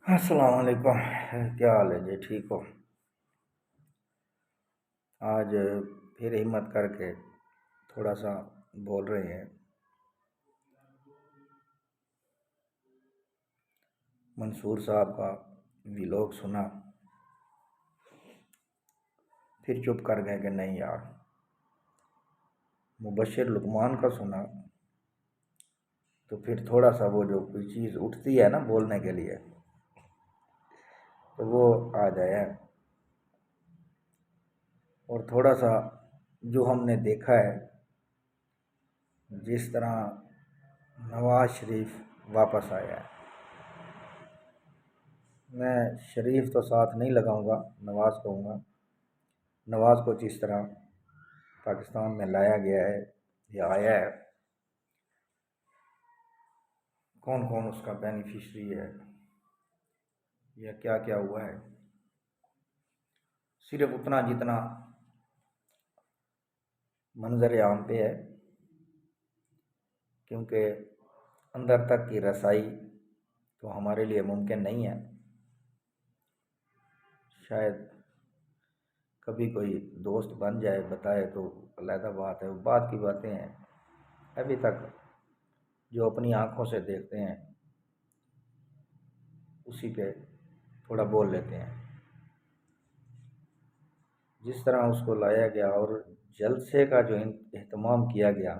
अस्सलाम वालेकुम। क्या हाल है जी? ठीक हो? आज फिर हिम्मत करके थोड़ा सा बोल रहे हैं। मंसूर साहब का व्लॉग सुना, फिर चुप कर गए कि नहीं यार। मुबश्शिर लुकमान का सुना, तो फिर थोड़ा सा वो जो कोई चीज़ उठती है ना बोलने के लिए, तो वो आ जाए। और थोड़ा सा जो हमने देखा है, जिस तरह नवाज़ शरीफ वापस आया है। मैं शरीफ तो साथ नहीं लगाऊंगा, नवाज़ कहूँगा। नवाज़ को जिस तरह पाकिस्तान में लाया गया है या आया है, कौन कौन उसका बेनिफिशरी है या क्या क्या हुआ है, सिर्फ उतना जितना मंजर आम पे है। क्योंकि अंदर तक की रसाई तो हमारे लिए मुमकिन नहीं है। शायद कभी कोई दोस्त बन जाए, बताए तो अलहदा बात है, वो बात की बातें हैं। अभी तक जो अपनी आंखों से देखते हैं उसी पे थोड़ा बोल लेते हैं। जिस तरह उसको लाया गया और जलसे का जो एहतमाम किया गया,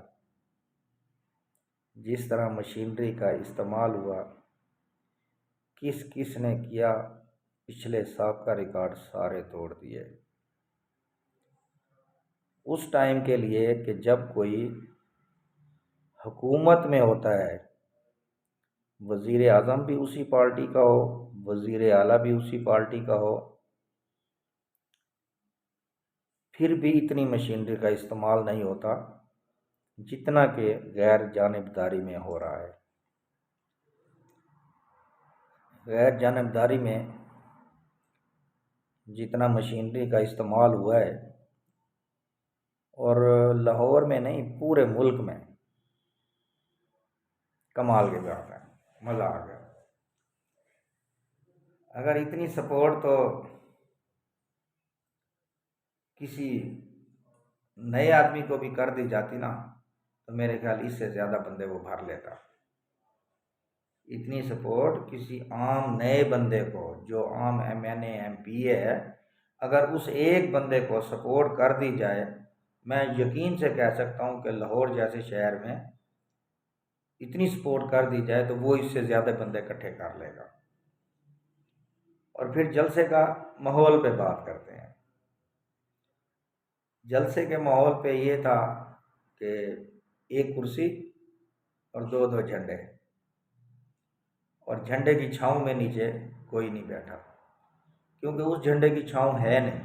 जिस तरह मशीनरी का इस्तेमाल हुआ, किस किस ने किया, पिछले साबका रिकॉर्ड सारे तोड़ दिए। उस टाइम के लिए कि जब कोई हुकूमत में होता है, वज़ीर आज़म भी उसी पार्टी का हो, वज़ीर आला भी उसी पार्टी का हो, फिर भी इतनी मशीनरी का इस्तेमाल नहीं होता जितना कि गैर जानिबदारी में हो रहा है। गैर जानिबदारी में जितना मशीनरी का इस्तेमाल हुआ है, और लाहौर में नहीं पूरे मुल्क में, कमाल की बात है, मज़ा आ गया। अगर इतनी सपोर्ट तो किसी नए आदमी को भी कर दी जाती ना, तो मेरे ख्याल इससे ज़्यादा बंदे वो भर लेता। इतनी सपोर्ट किसी आम नए बंदे को, जो आम MNA MP है, अगर उस एक बंदे को सपोर्ट कर दी जाए, मैं यकीन से कह सकता हूँ कि लाहौर जैसे शहर में इतनी सपोर्ट कर दी जाए तो वो इससे ज़्यादा बंदे इकट्ठे कर लेगा। और फिर जलसे का माहौल पे बात करते हैं। जलसे के माहौल पे ये था कि एक कुर्सी और दो दो झंडे, और झंडे की छाँव में नीचे कोई नहीं बैठा, क्योंकि उस झंडे की छाँव है नहीं,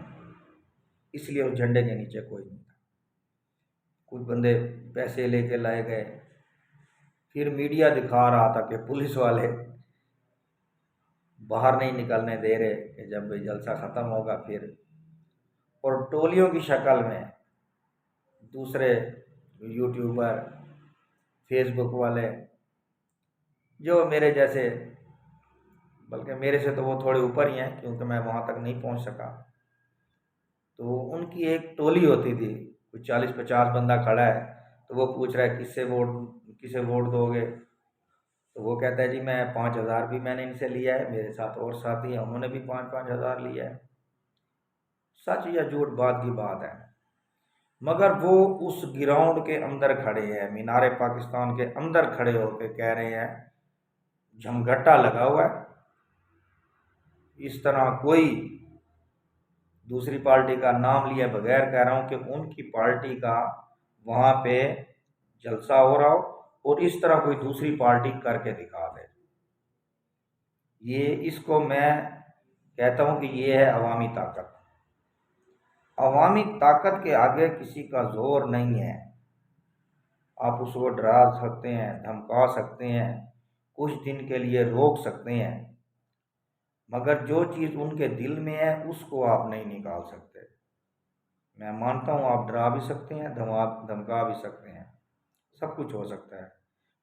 इसलिए उस झंडे के नीचे कोई नहीं था। कुछ बंदे पैसे लेके लाए गए, फिर मीडिया दिखा रहा था कि पुलिस वाले बाहर नहीं निकलने दे रहे कि जब जलसा ख़त्म होगा फिर, और टोलियों की शक्ल में दूसरे यूट्यूबर, फेसबुक वाले, जो मेरे जैसे, बल्कि मेरे से तो वो थोड़े ऊपर ही हैं क्योंकि मैं वहाँ तक नहीं पहुँच सका, तो उनकी एक टोली होती थी, कुछ 40-50 बंदा खड़ा है, तो वो पूछ रहा है किसे वोट दोगे। तो वो कहता है जी मैं 5,000 भी मैंने इनसे लिया है, मेरे साथ और साथी हैं उन्होंने भी 5-5 हज़ार लिया है। सच या झूठ बात की बात है, मगर वो उस ग्राउंड के अंदर खड़े हैं, मीनारे पाकिस्तान के अंदर खड़े होकर कह रहे हैं, झमघट्टा लगा हुआ है, इस तरह कोई दूसरी पार्टी का नाम लिए बगैर कह रहा हूँ कि उनकी पार्टी का वहाँ पे जलसा हो रहा हो और इस तरह कोई दूसरी पार्टी करके दिखा दे। ये इसको मैं कहता हूँ कि ये है अवामी ताकत। अवामी ताकत के आगे किसी का जोर नहीं है। आप उसको डरा सकते हैं, धमका सकते हैं, कुछ दिन के लिए रोक सकते हैं, मगर जो चीज़ उनके दिल में है उसको आप नहीं निकाल सकते। मैं मानता हूँ आप डरा भी सकते हैं, धमका भी सकते हैं, सब कुछ हो सकता है,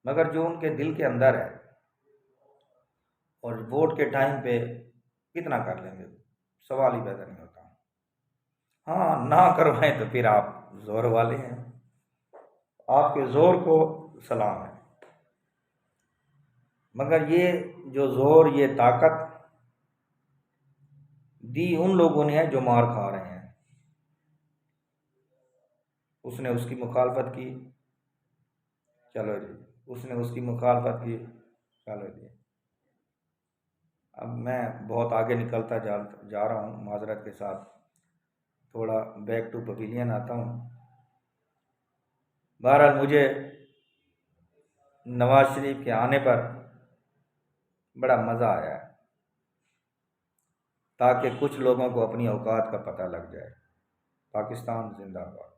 मगर जो उनके दिल के अंदर है और वोट के टाइम पे कितना कर लेंगे, सवाल ही पैदा नहीं होता। हाँ, ना करवाएं तो फिर आप जोर वाले हैं, आपके जोर को सलाम है। मगर ये जो जोर, ये ताकत दी उन लोगों ने है जो मार खा रहे हैं। उसने उसकी मुखालफत की, चलो जी, उसने उसकी मुखालफत की, चलो जी। अब मैं बहुत आगे निकलता जा रहा हूँ, माजरत के साथ थोड़ा बैक टू पवेलियन आता हूँ। बहरहाल मुझे नवाज शरीफ के आने पर बड़ा मज़ा आया है, ताकि कुछ लोगों को अपनी औकात का पता लग जाए। पाकिस्तान जिंदाबाद।